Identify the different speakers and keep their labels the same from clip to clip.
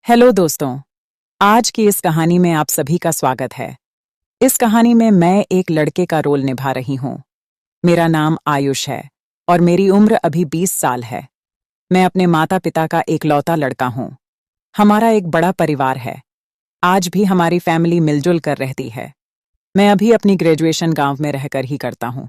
Speaker 1: Hello दोस्तों। आज की इस कहानी में आप सभी का स्वागत है। इस कहानी में मैं एक लड़के का रोल निभा रही हूं। मेरा नाम आयुष है और मेरी उम्र अभी 20 साल है। मैं अपने माता पिता का एकलौता लड़का हूं। हमारा एक बड़ा परिवार है। आज भी हमारी फैमिली मिलजुल कर रहती है। मैं अभी अपनी ग्रेजुएशन गांव में रहकर ही करता हूं।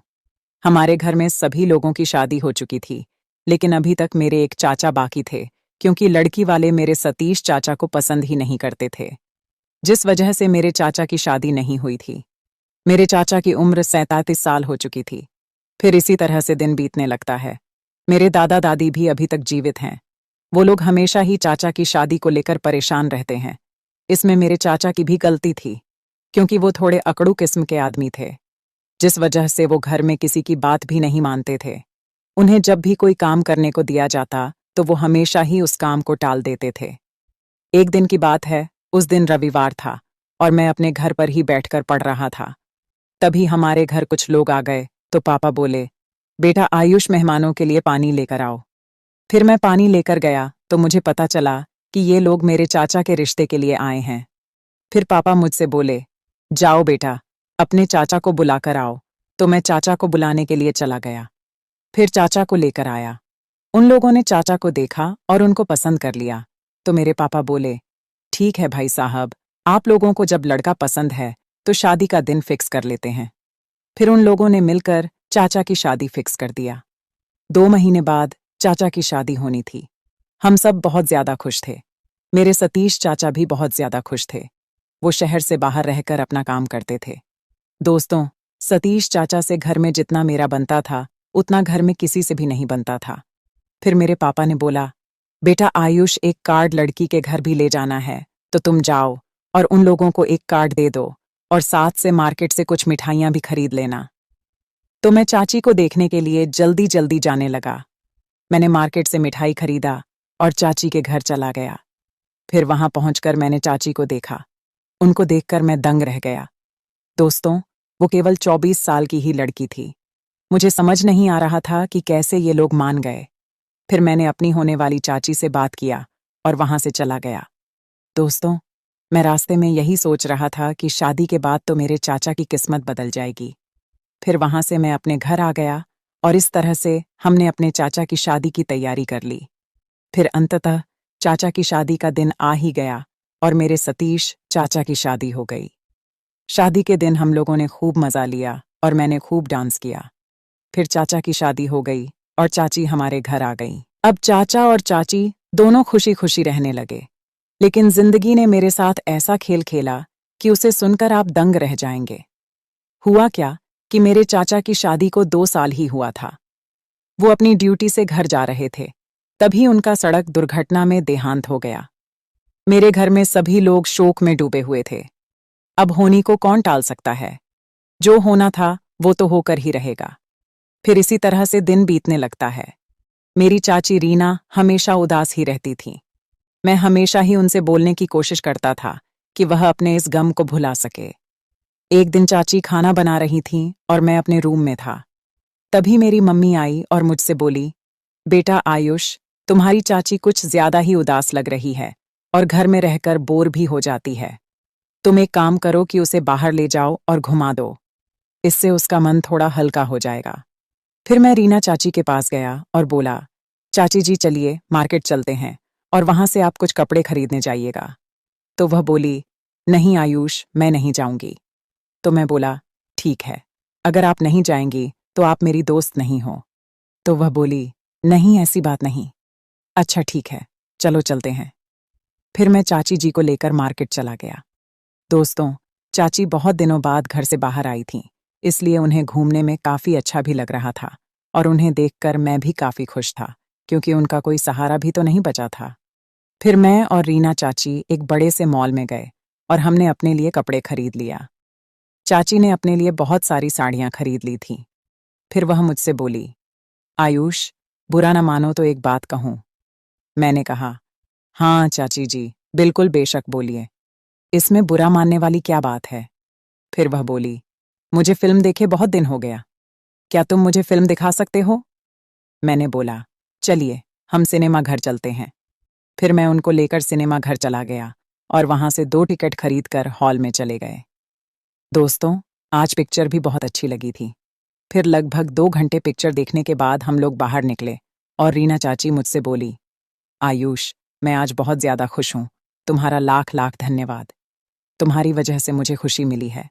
Speaker 1: हमारे घर में सभी लोगों की शादी हो चुकी थी, लेकिन अभी तक मेरे एक चाचा बाकी थे, क्योंकि लड़की वाले मेरे सतीश चाचा को पसंद ही नहीं करते थे, जिस वजह से मेरे चाचा की शादी नहीं हुई थी। मेरे चाचा की उम्र 37 साल हो चुकी थी। फिर इसी तरह से दिन बीतने लगता है। मेरे दादा दादी भी अभी तक जीवित हैं। वो लोग हमेशा ही चाचा की शादी को लेकर परेशान रहते हैं। इसमें मेरे चाचा की भी गलती थी, क्योंकि वो थोड़े अकड़ू किस्म के आदमी थे, जिस वजह से वो घर में किसी की बात भी नहीं मानते थे। उन्हें जब भी कोई काम करने को दिया जाता तो वो हमेशा ही उस काम को टाल देते थे। एक दिन की बात है, उस दिन रविवार था और मैं अपने घर पर ही बैठकर पढ़ रहा था। तभी हमारे घर कुछ लोग आ गए तो पापा बोले, बेटा आयुष, मेहमानों के लिए पानी लेकर आओ। फिर मैं पानी लेकर गया तो मुझे पता चला कि ये लोग मेरे चाचा के रिश्ते के लिए आए हैं। फिर पापा मुझसे बोले, जाओ बेटा, अपने चाचा को बुलाकर आओ। तो मैं चाचा को बुलाने के लिए चला गया। फिर चाचा को लेकर आया। उन लोगों ने चाचा को देखा और उनको पसंद कर लिया। तो मेरे पापा बोले, ठीक है भाई साहब, आप लोगों को जब लड़का पसंद है तो शादी का दिन फिक्स कर लेते हैं। फिर उन लोगों ने मिलकर चाचा की शादी फिक्स कर दिया। 2 महीने बाद चाचा की शादी होनी थी। हम सब बहुत ज्यादा खुश थे। मेरे सतीश चाचा भी बहुत ज्यादा खुश थे। वो शहर से बाहर रहकर अपना काम करते थे। दोस्तों, सतीश चाचा से घर में जितना मेरा बनता था उतना घर में किसी से भी नहीं बनता था। फिर मेरे पापा ने बोला, बेटा आयुष, एक कार्ड लड़की के घर भी ले जाना है, तो तुम जाओ और उन लोगों को एक कार्ड दे दो और साथ से मार्केट से कुछ मिठाइयां भी खरीद लेना। तो मैं चाची को देखने के लिए जल्दी जल्दी जाने लगा। मैंने मार्केट से मिठाई खरीदा और चाची के घर चला गया। फिर वहां पहुंचकर मैंने चाची को देखा। उनको देखकर मैं दंग रह गया। दोस्तों, वो केवल 24 साल की ही लड़की थी। मुझे समझ नहीं आ रहा था कि कैसे ये लोग मान गए। फिर मैंने अपनी होने वाली चाची से बात किया और वहां से चला गया। दोस्तों, मैं रास्ते में यही सोच रहा था कि शादी के बाद तो मेरे चाचा की किस्मत बदल जाएगी। फिर वहां से मैं अपने घर आ गया और इस तरह से हमने अपने चाचा की शादी की तैयारी कर ली। फिर अंततः चाचा की शादी का दिन आ ही गया और मेरे सतीश चाचा की शादी हो गई। शादी के दिन हम लोगों ने खूब मजा लिया और मैंने खूब डांस किया। फिर चाचा की शादी हो गई और चाची हमारे घर आ गई। अब चाचा और चाची दोनों खुशी खुशी रहने लगे। लेकिन जिंदगी ने मेरे साथ ऐसा खेल खेला कि उसे सुनकर आप दंग रह जाएंगे। हुआ क्या कि मेरे चाचा की शादी को 2 साल ही हुआ था। वो अपनी ड्यूटी से घर जा रहे थे, तभी उनका सड़क दुर्घटना में देहांत हो गया। मेरे घर में सभी लोग शोक में डूबे हुए थे। अब होनी को कौन टाल सकता है? जो होना था वो तो होकर ही रहेगा। फिर इसी तरह से दिन बीतने लगता है। मेरी चाची रीना हमेशा उदास ही रहती थी। मैं हमेशा ही उनसे बोलने की कोशिश करता था कि वह अपने इस गम को भुला सके। एक दिन चाची खाना बना रही थीं और मैं अपने रूम में था। तभी मेरी मम्मी आई और मुझसे बोली, बेटा आयुष, तुम्हारी चाची कुछ ज्यादा ही उदास लग रही है और घर में रहकर बोर भी हो जाती है। तुम एक काम करो कि उसे बाहर ले जाओ और घुमा दो। इससे उसका मन थोड़ा हल्का हो जाएगा। फिर मैं रीना चाची के पास गया और बोला, चाची जी चलिए मार्केट चलते हैं और वहां से आप कुछ कपड़े खरीदने जाइएगा। तो वह बोली, नहीं आयुष, मैं नहीं जाऊंगी। तो मैं बोला, ठीक है, अगर आप नहीं जाएंगी तो आप मेरी दोस्त नहीं हो। तो वह बोली, नहीं ऐसी बात नहीं। अच्छा ठीक है, चलो चलते हैं। फिर मैं चाची जी को लेकर मार्केट चला गया। दोस्तों, चाची बहुत दिनों बाद घर से बाहर आई थीं, इसलिए उन्हें घूमने में काफी अच्छा भी लग रहा था और उन्हें देखकर मैं भी काफी खुश था, क्योंकि उनका कोई सहारा भी तो नहीं बचा था। फिर मैं और रीना चाची एक बड़े से मॉल में गए और हमने अपने लिए कपड़े खरीद लिया। चाची ने अपने लिए बहुत सारी साड़ियां खरीद ली थीं। फिर वह मुझसे बोली, आयुष, बुरा न मानो तो एक बात कहूं। मैंने कहा, हाँ चाची जी, बिल्कुल बेशक बोलिए, इसमें बुरा मानने वाली क्या बात है। फिर वह बोली, मुझे फिल्म देखे बहुत दिन हो गया, क्या तुम मुझे फिल्म दिखा सकते हो? मैंने बोला, चलिए हम सिनेमा घर चलते हैं। फिर मैं उनको लेकर सिनेमा घर चला गया और वहां से 2 टिकट खरीदकर हॉल में चले गए। दोस्तों, आज पिक्चर भी बहुत अच्छी लगी थी। फिर लगभग 2 घंटे पिक्चर देखने के बाद हम लोग बाहर निकले और रीना चाची मुझसे बोली, आयुष, मैं आज बहुत ज्यादा खुश हूं। तुम्हारा लाख लाख धन्यवाद। तुम्हारी वजह से मुझे खुशी मिली है।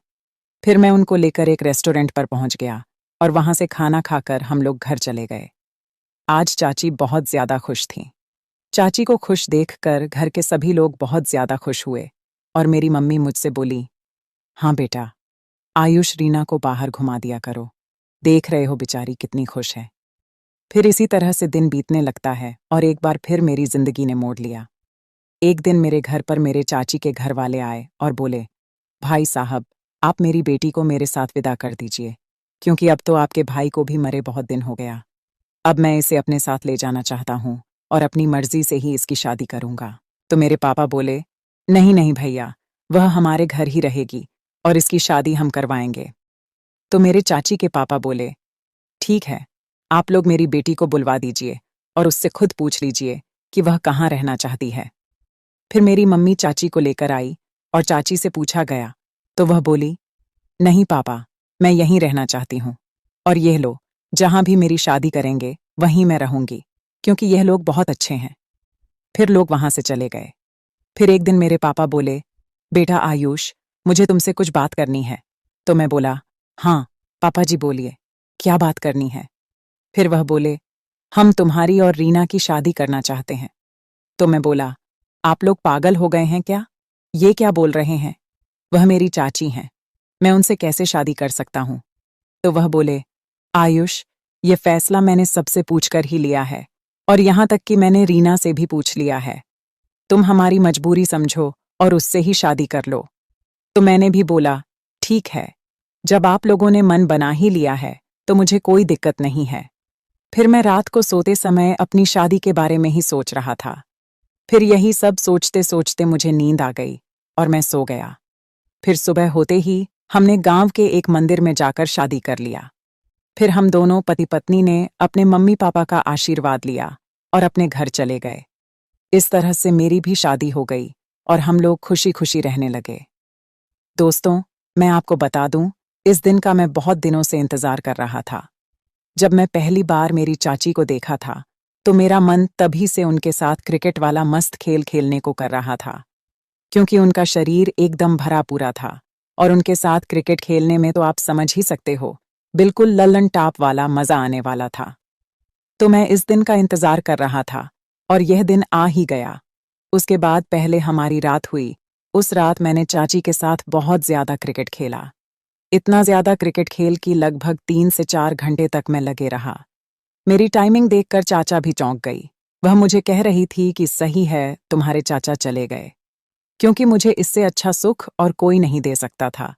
Speaker 1: फिर मैं उनको लेकर एक रेस्टोरेंट पर पहुंच गया और वहां से खाना खाकर हम लोग घर चले गए। आज चाची बहुत ज्यादा खुश थीं। चाची को खुश देखकर घर के सभी लोग बहुत ज्यादा खुश हुए और मेरी मम्मी मुझसे बोली, हाँ बेटा, आयुष रीना को बाहर घुमा दिया करो। देख रहे हो बेचारी कितनी खुश है। फिर इसी तरह से दिन बीतने लगता है और एक बार फिर मेरी जिंदगी ने मोड़ लिया। एक दिन मेरे घर पर मेरे चाची के घर वाले आए और बोले, भाई साहब, आप मेरी बेटी को मेरे साथ विदा कर दीजिए, क्योंकि अब तो आपके भाई को भी मरे बहुत दिन हो गया। अब मैं इसे अपने साथ ले जाना चाहता हूँ और अपनी मर्जी से ही इसकी शादी करूंगा। तो मेरे पापा बोले, नहीं नहीं भैया, वह हमारे घर ही रहेगी और इसकी शादी हम करवाएंगे। तो मेरे चाची के पापा बोले, ठीक है, आप लोग मेरी बेटी को बुलवा दीजिए और उससे खुद पूछ लीजिए कि वह कहाँ रहना चाहती है। फिर मेरी मम्मी चाची को लेकर आई और चाची से पूछा गया तो वह बोली, नहीं पापा, मैं यहीं रहना चाहती हूँ और यह लो, जहां भी मेरी शादी करेंगे वहीं मैं रहूंगी, क्योंकि यह लोग बहुत अच्छे हैं। फिर लोग वहां से चले गए। फिर एक दिन मेरे पापा बोले, बेटा आयुष, मुझे तुमसे कुछ बात करनी है। तो मैं बोला, हाँ पापा जी बोलिए, क्या बात करनी है। फिर वह बोले, हम तुम्हारी और रीना की शादी करना चाहते हैं। तो मैं बोला, आप लोग पागल हो गए हैं क्या? ये क्या बोल रहे हैं? वह मेरी चाची हैं, मैं उनसे कैसे शादी कर सकता हूं? तो वह बोले, आयुष, ये फैसला मैंने सबसे पूछकर ही लिया है और यहां तक कि मैंने रीना से भी पूछ लिया है। तुम हमारी मजबूरी समझो और उससे ही शादी कर लो। तो मैंने भी बोला, ठीक है, जब आप लोगों ने मन बना ही लिया है तो मुझे कोई दिक्कत नहीं है। फिर मैं रात को सोते समय अपनी शादी के बारे में ही सोच रहा था। फिर यही सब सोचते सोचते मुझे नींद आ गई और मैं सो गया। फिर सुबह होते ही हमने गांव के एक मंदिर में जाकर शादी कर लिया। फिर हम दोनों पति पत्नी ने अपने मम्मी पापा का आशीर्वाद लिया और अपने घर चले गए। इस तरह से मेरी भी शादी हो गई और हम लोग खुशी खुशी रहने लगे। दोस्तों, मैं आपको बता दूं, इस दिन का मैं बहुत दिनों से इंतजार कर रहा था। जब मैं पहली बार मेरी चाची को देखा था तो मेरा मन तभी से उनके साथ क्रिकेट वाला मस्त खेल खेलने को कर रहा था, क्योंकि उनका शरीर एकदम भरा पूरा था और उनके साथ क्रिकेट खेलने में तो आप समझ ही सकते हो, बिल्कुल लल्लन टाप वाला मजा आने वाला था। तो मैं इस दिन का इंतजार कर रहा था और यह दिन आ ही गया। उसके बाद पहले हमारी रात हुई। उस रात मैंने चाची के साथ बहुत ज्यादा क्रिकेट खेला। इतना ज्यादा क्रिकेट खेल कि लगभग 3 से 4 घंटे तक मैं लगे रहा। मेरी टाइमिंग देखकर चाचा भी चौंक गई। वह मुझे कह रही थी कि सही है, तुम्हारे चाचा चले गए, क्योंकि मुझे इससे अच्छा सुख और कोई नहीं दे सकता था।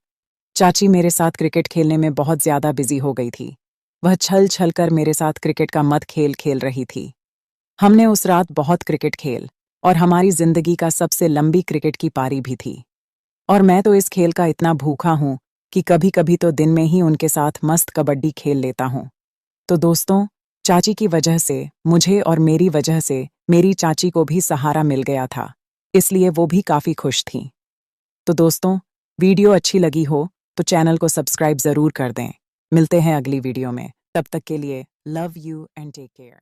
Speaker 1: चाची मेरे साथ क्रिकेट खेलने में बहुत ज्यादा बिजी हो गई थी। वह छल छल कर मेरे साथ क्रिकेट का मत खेल खेल रही थी। हमने उस रात बहुत क्रिकेट खेल और हमारी जिंदगी का सबसे लंबी क्रिकेट की पारी भी थी। और मैं तो इस खेल का इतना भूखा हूं कि कभी कभी तो दिन में ही उनके साथ मस्त कबड्डी खेल लेता हूं। तो दोस्तों, चाची की वजह से मुझे और मेरी वजह से मेरी चाची को भी सहारा मिल गया था, इसलिए वो भी काफी खुश थीं। तो दोस्तों, वीडियो अच्छी लगी हो तो चैनल को सब्सक्राइब जरूर कर दें। मिलते हैं अगली वीडियो में, तब तक के लिए love you and take care.